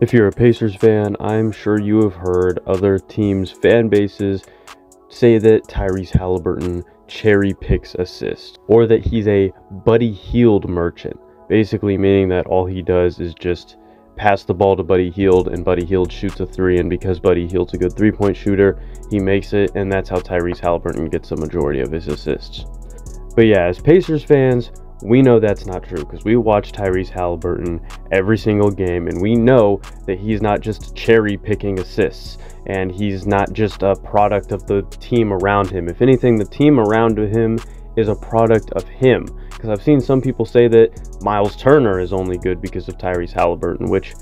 If you're a Pacers fan, I'm sure you have heard other teams' fan bases say that Tyrese Haliburton cherry picks assists, or that he's a Buddy Hield merchant, basically meaning that all he does is just pass the ball to Buddy Hield and Buddy Hield shoots a three, and because Buddy Hield's a good three-point shooter, he makes it, and that's how Tyrese Haliburton gets the majority of his assists. But yeah, as Pacers fans, we know that's not true because we watch Tyrese Haliburton every single game, and we know that he's not just cherry picking assists, and he's not just a product of the team around him. If anything, the team around him is a product of him, because I've seen some people say that Miles Turner is only good because of Tyrese Haliburton, which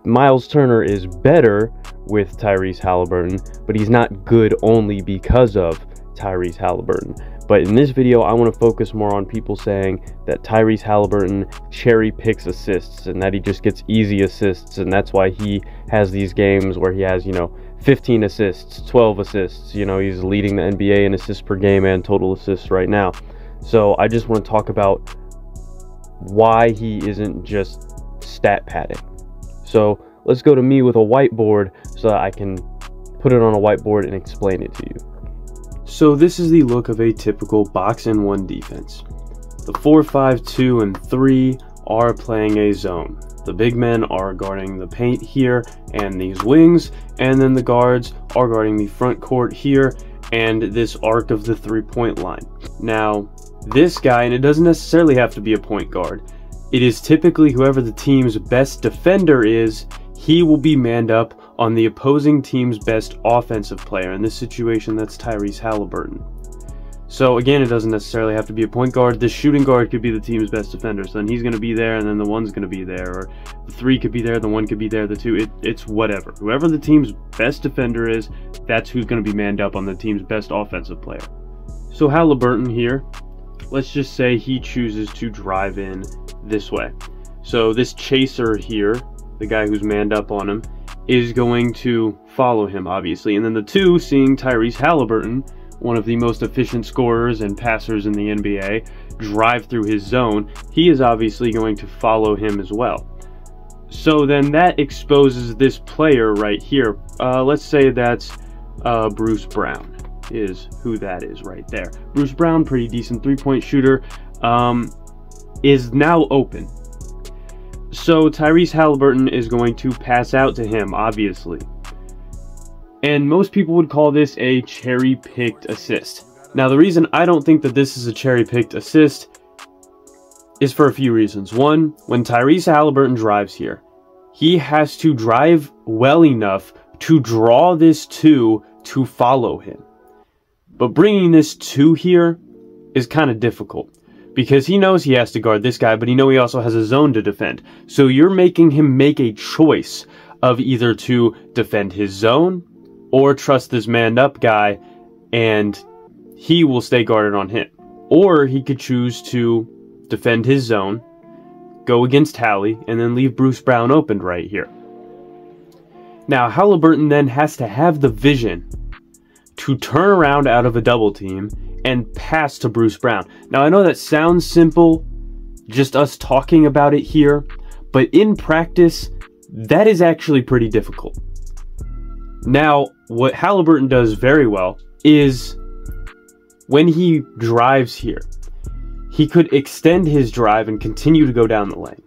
Miles Turner is better with Tyrese Haliburton, but he's not good only because of Tyrese Haliburton. But in this video, I want to focus more on people saying that Tyrese Haliburton cherry picks assists and that he just gets easy assists, and that's why he has these games where he has, 15 assists, 12 assists. He's leading the NBA in assists per game and total assists right now. So I just want to talk about why he isn't just stat padding. So let's go to me with a whiteboard so that I can put it on a whiteboard and explain it to you. So this is the look of a typical box-and-1 defense. The 4, 5, 2, and 3 are playing a zone. The big men are guarding the paint here and these wings, and then the guards are guarding the front court here and this arc of the three-point line. Now, this guy, and it doesn't necessarily have to be a point guard, it is typically whoever the team's best defender is, he will be manned up on the opposing team's best offensive player. In this situation, that's Tyrese Haliburton. So again, it doesn't necessarily have to be a point guard. The shooting guard could be the team's best defender. So then he's going to be there, and then the one's going to be there. Or the 3 could be there, the 1 could be there, the 2. It's whatever. Whoever the team's best defender is, that's who's going to be manned up on the team's best offensive player. So Haliburton here, let's just say he chooses to drive in this way. So this chaser here, the guy who's manned up on him, is going to follow him, obviously. And then the 2, seeing Tyrese Haliburton, one of the most efficient scorers and passers in the NBA, drive through his zone, he is obviously going to follow him as well. So then that exposes this player right here. Let's say that's Bruce Brown is who that is right there. Bruce Brown, pretty decent three-point shooter, is now open. So Tyrese Haliburton is going to pass out to him, obviously. And most people would call this a cherry-picked assist. Now, the reason I don't think that this is a cherry-picked assist is for a few reasons. One, when Tyrese Haliburton drives here, he has to drive well enough to draw this 2 to follow him. But bringing this 2 here is kind of difficult, because he knows he has to guard this guy, but he also has a zone to defend. So you're making him make a choice of either to defend his zone or trust this manned up guy and he will stay guarded on him. Or he could choose to defend his zone, go against Hallie, and then leave Bruce Brown opened right here. Now, Haliburton then has to have the vision to turn around out of a double team and pass to Bruce Brown. Now, I know that sounds simple, just us talking about it here, but in practice, that is actually pretty difficult. Now, what Haliburton does very well is when he drives here, he could extend his drive and continue to go down the lane.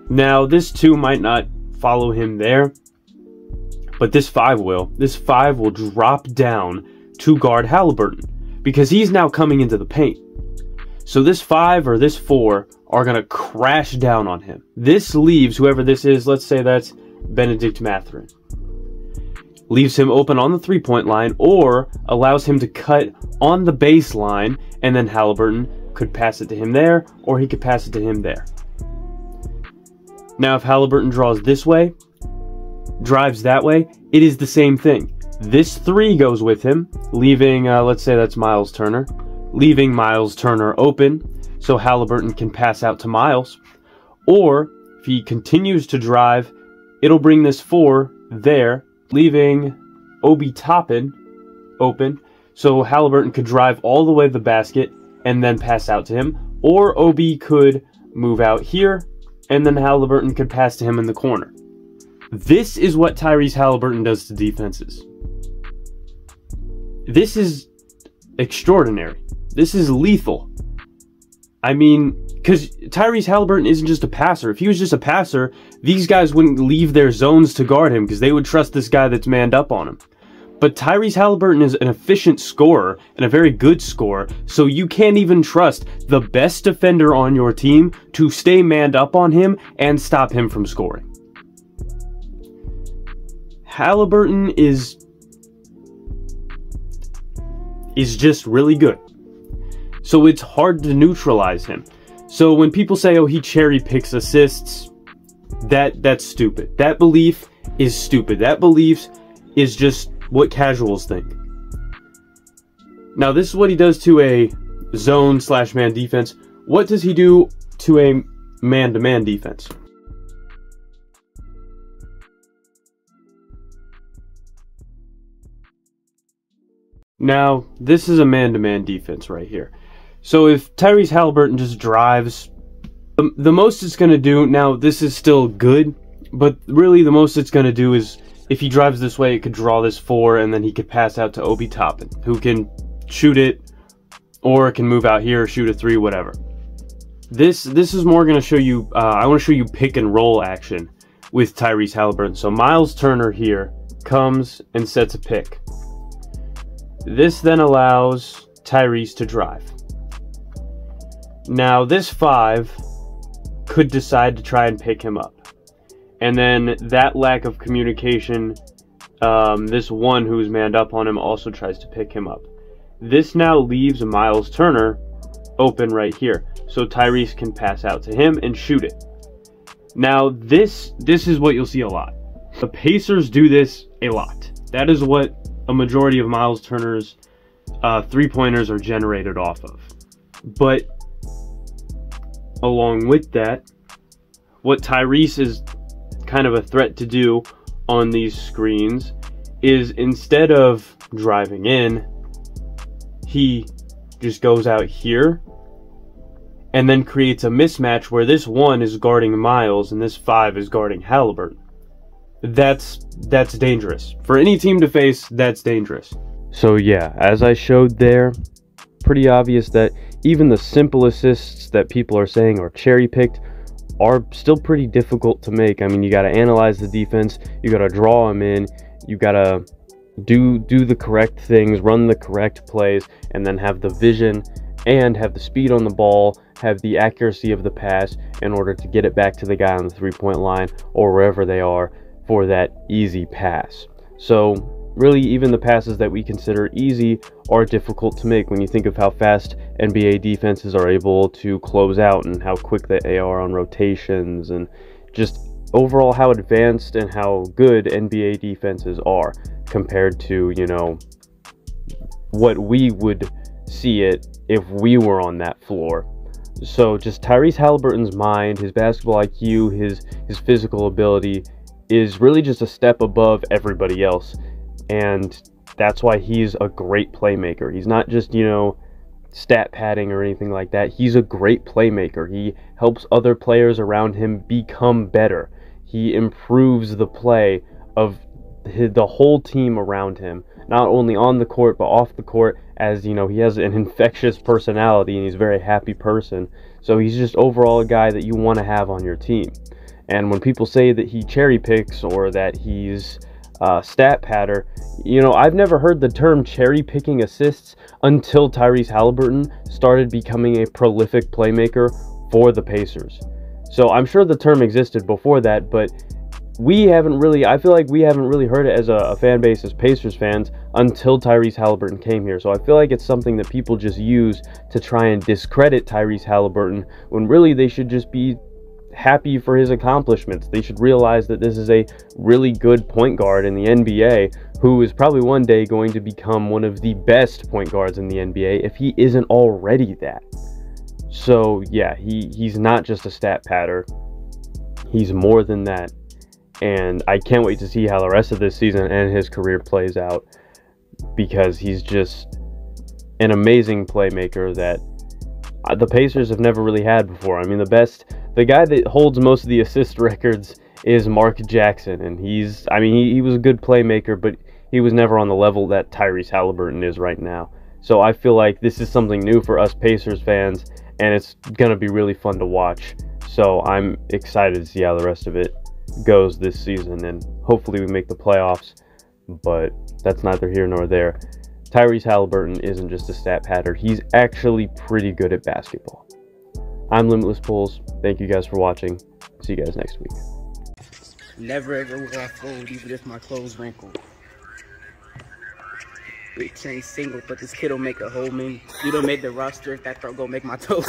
Now, this 2 might not follow him there, but this 5 will. This 5 will drop down to guard Haliburton because he's now coming into the paint. So this 5 or this 4 are going to crash down on him. This leaves whoever this is, let's say that's Benedict Mathurin, leaves him open on the three-point line or allows him to cut on the baseline, and then Haliburton could pass it to him there, or he could pass it to him there. Now, if Haliburton draws this way, drives that way, it is the same thing. This 3 goes with him, leaving, let's say that's Miles Turner, leaving Miles Turner open, so Haliburton can pass out to Miles. Or, if he continues to drive, it'll bring this 4 there, leaving Obi Toppin open, so Haliburton could drive all the way to the basket and then pass out to him. Or Obi could move out here and then Haliburton could pass to him in the corner. This is what Tyrese Haliburton does to defenses. This is extraordinary. This is lethal. I mean, because Tyrese Haliburton isn't just a passer. If he was just a passer, these guys wouldn't leave their zones to guard him because they would trust this guy that's manned up on him. But Tyrese Haliburton is an efficient scorer and a very good scorer, so you can't even trust the best defender on your team to stay manned up on him and stop him from scoring. Haliburton is just really good. So it's hard to neutralize him. So when people say, oh, he cherry picks assists, that's stupid. That belief is stupid. That belief is just what casuals think. Now, this is what he does to a zone/man defense. What does he do to a man-to-man defense? Now, this is a man-to-man defense right here. So if Tyrese Haliburton just drives, the most it's going to do, now this is still good, but really the most it's going to do is, if he drives this way, it could draw this 4, and then he could pass out to Obi Toppin, who can shoot it, or can move out here, shoot a 3, whatever. This is more going to show you, I want to show you pick and roll action with Tyrese Haliburton. So Miles Turner here comes and sets a pick. This then allows Tyrese to drive. Now this 5 could decide to try and pick him up. And then that lack of communication, this 1 who's manned up on him also tries to pick him up. This now leaves Miles Turner open right here. So Tyrese can pass out to him and shoot it. Now this is what you'll see a lot. The Pacers do this a lot. That is what a majority of Miles Turner's 3-pointers are generated off of. But along with that, what Tyrese is kind of a threat to do on these screens is, instead of driving in, he just goes out here and then creates a mismatch where this 1 is guarding Miles and this 5 is guarding Haliburton. That's dangerous. For any team to face, that's dangerous. So yeah, as I showed there, pretty obvious that even the simple assists that people are saying are cherry-picked are still pretty difficult to make. I mean, you got to analyze the defense, you got to draw them in, you got to do the correct things, run the correct plays, and then have the vision and have the speed on the ball, have the accuracy of the pass in order to get it back to the guy on the 3-point line or wherever they are for that easy pass. So really, even the passes that we consider easy are difficult to make when you think of how fast NBA defenses are able to close out and how quick they are on rotations, and just overall how advanced and how good NBA defenses are compared to, you know, what we would see it if we were on that floor. So just Tyrese Haliburton's mind, his basketball IQ, his physical ability is really just a step above everybody else. And that's why he's a great playmaker. He's not just, you know, stat padding or anything like that. He's a great playmaker. He helps other players around him become better. He improves the play of the whole team around him, not only on the court but off the court, as, you know, he has an infectious personality and he's a very happy person. So he's just overall a guy that you want to have on your team. And when people say that he cherry picks or that he's stat patter, you know, I've never heard the term cherry picking assists until Tyrese Haliburton started becoming a prolific playmaker for the Pacers. So I'm sure the term existed before that, but I feel like we haven't really heard it as a fan base, as Pacers fans, until Tyrese Haliburton came here. So I feel like it's something that people just use to try and discredit Tyrese Haliburton, when really they should just be happy for his accomplishments. They should realize that this is a really good point guard in the NBA who is probably one day going to become one of the best point guards in the NBA if he isn't already that. So yeah, he's not just a stat patter. He's more than that. And I can't wait to see how the rest of this season and his career plays out, because he's just an amazing playmaker that the Pacers have never really had before. I mean, the guy that holds most of the assist records is Mark Jackson, and he was a good playmaker, but he was never on the level that Tyrese Haliburton is right now. So I feel like this is something new for us Pacers fans, and it's going to be really fun to watch. So I'm excited to see how the rest of it goes this season, and hopefully we make the playoffs, but that's neither here nor there. Tyrese Haliburton isn't just a stat pattern. He's actually pretty good at basketball. I'm Limitless Pulls. Thank you guys for watching. See you guys next week. Never ever will I fold, even if my clothes wrinkle. Big chain single, but this kid don't make a whole me. You don't make the roster, that throw go make my toes.